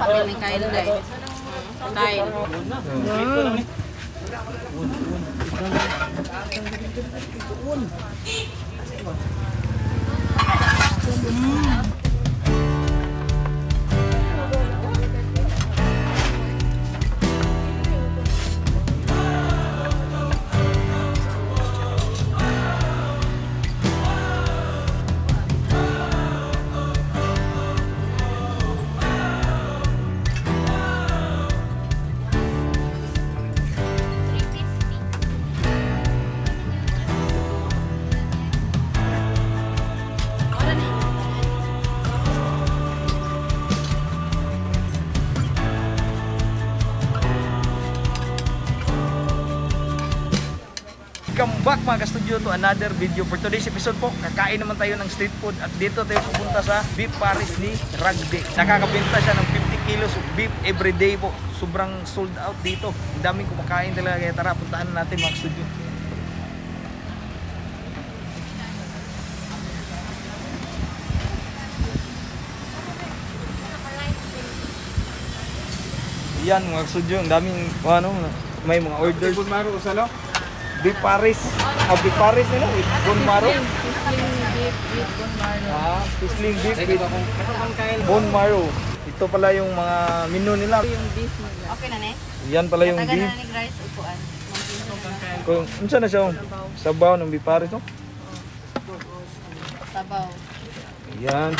Papel ni Kyle dai. Kyle. Welcome back mga ka-studio to another video. For today's episode po, kakain naman tayo ng street food at dito tayo pupunta sa Beef Paris ni Rugby. Nakakabenta siya ng 50 kilos of beef everyday po. Sobrang sold out dito. Ang daming kumakain talaga, kaya tara puntahan natin mga ka-studio. Yan mga ka-studio, ang daming may mga orders. Beef Paris. Beef Paris nila with bone marrow. Sizzling beef with bone marrow. Sizzling beef with bone marrow. Ito pala yung mga menu nila. Yung beef nila. Okay na ne? Yan pala yung beef. Taga na ni rice upuan. Kung unsa na siya? Sabaw ng Beef Paris no? Sabaw. Yan.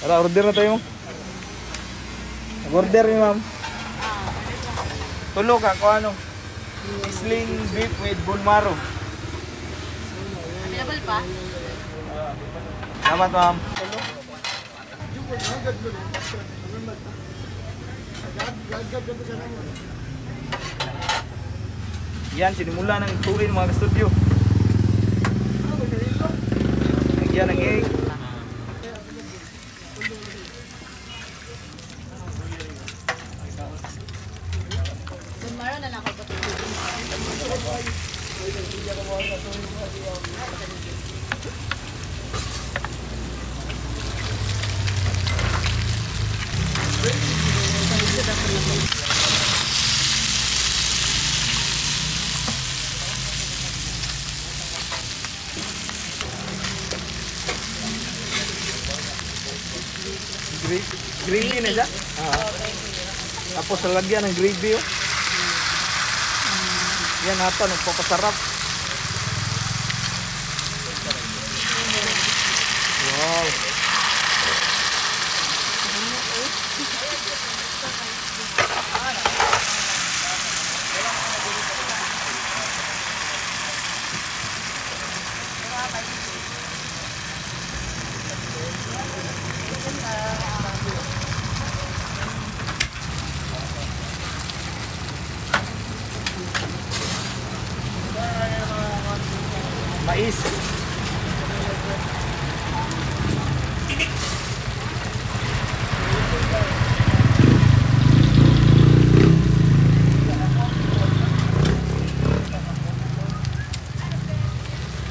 Tara, order na tayo. Order ni ma'am. Tulog ka kung ano. Sizzling beef with bone marrow. Available pa? Salamat ma'am. Yan, sinimula ng turin mga ka-studio. Nagyan ng egg. Bone marrow na lang ako. Gravy na siya. Tapos lalagyan ng gravy. Yan ata, nagpapasarap. Wow. Mais.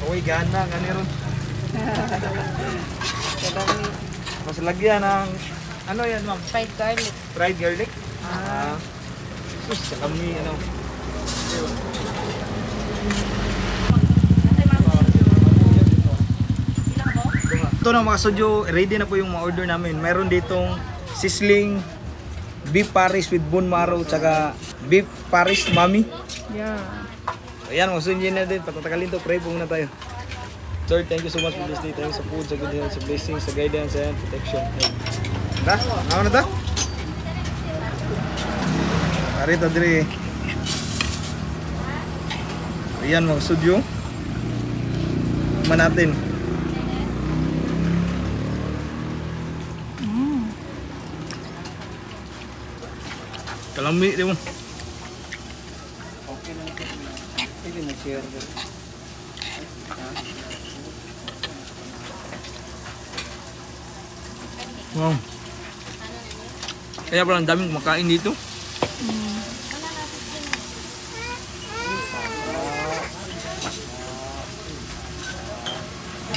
Uy, gana nga ron. Mas lagyan ng ano yan, ma'am? Fried garlic. Fried garlic. Sus, kami ano. Ito na mga studio, ready na po yung mga order namin. Meron ditong sizzling Beef Paris with bone marrow tsaka Beef Paris Mami. Yeah. Ayan, mga studio na din. Patatagalin to, pray po muna tayo. Lord, thank you so much for this day. Thank you sa food, sa good health, sa blessings, sa guidance, and protection. Tara, ako na ta? Karita diri. Ayan mga studio. Man natin. Kalami, di mo. Okay na ito. Pwede mo share. Wow. Kaya palang daming kumakain dito.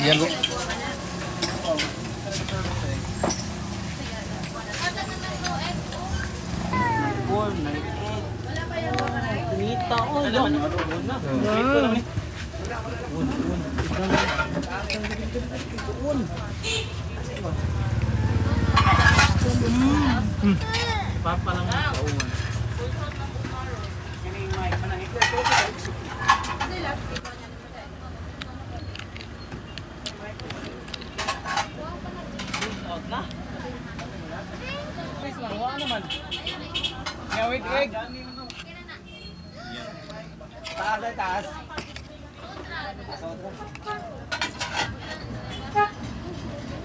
Yan po. Papa lang ang kauman. Ngawit egg. Taas ay taas.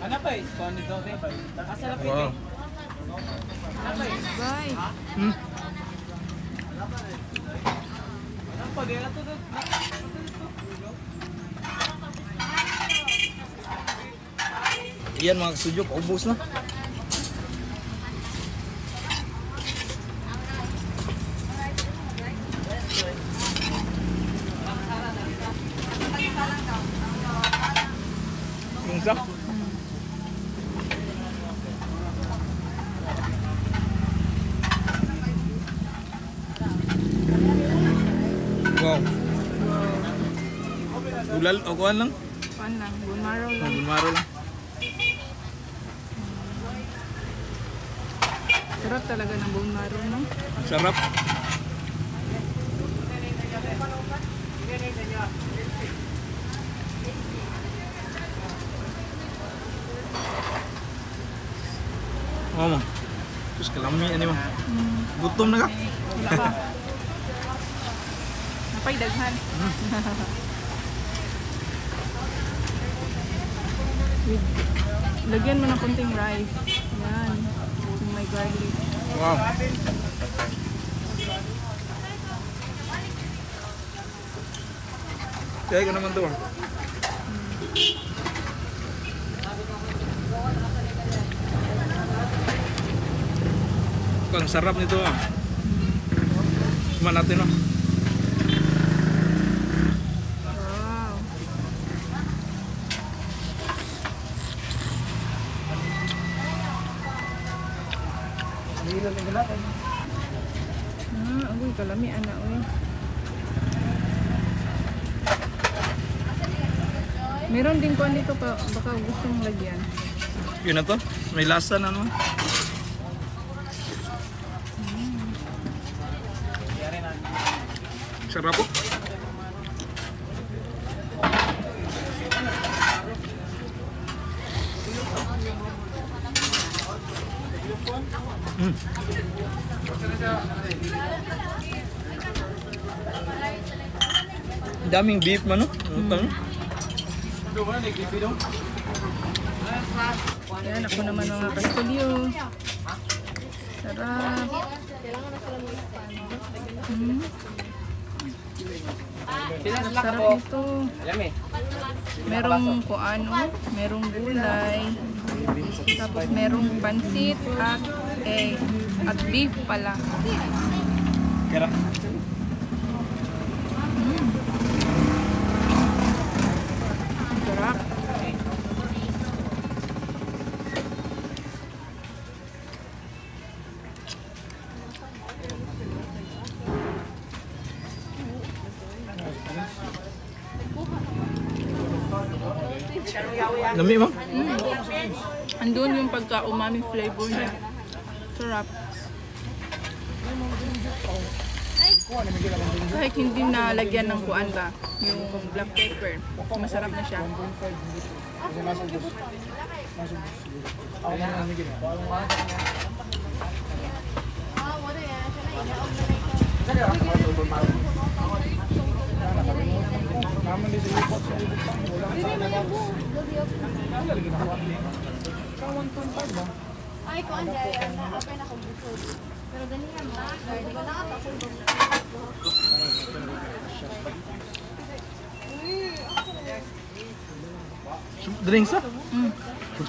Ano pa eh? Kung nito tayo ba? Asa lapit eh? Bye. Iyan mga kasudyok, ubos na. Yung isa? Wow. Ulal o kuhan lang? Kuan lang, bone marrow lang. Bulmaro lang. Sarap talaga ng bone marrow, no? Sarap. Oh, mo. Terus kalami ani mo. Gutom na ka. Wala pa. Napay daghan. Lagyan mo ng konting rice. Yan. Yung may garlic. Wow. Kaya ko naman to. Ang sarap nito. Kumain natin, no? Wow. Agoy, kalami, anak, oy. Meron din kuan dito pa, baka gusto mong lagyan. Yun na to. May lasa na naman. Sarap po. Daming beef man, no? Yan, ako naman mga kastudyo. Sarap. Sarap nito. Merong kuano, merong gulay. Tapos merong pansit at egg. At beef pala. Kira. Sarap. Lami mo? Andun yung pagka-umami flavor niya. Sarap. Kahit hindi nalagyan ng kuan ba, yung black pepper, masarap na siya. Ay, ko anda yan. Okay na kung busog. Pero ganyan ba? Hindi ko nakapasol. Drinks ah?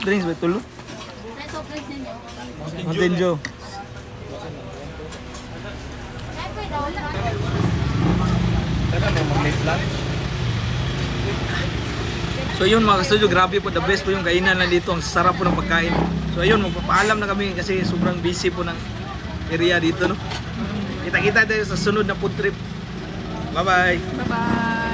Drinks ba tulo? Neto, please ninyo. Mountain Dew. Neto, daw lang. Teka, may mag-late lunch. So yun mga ka-studio, grabe po, the best po yung kainan na dito, ang sarap po ng pagkain. So ayun, magpapaalam na kami kasi sobrang busy po ng area dito, no. Kita-kita tayo sa sunod na food trip. Bye-bye. Bye-bye.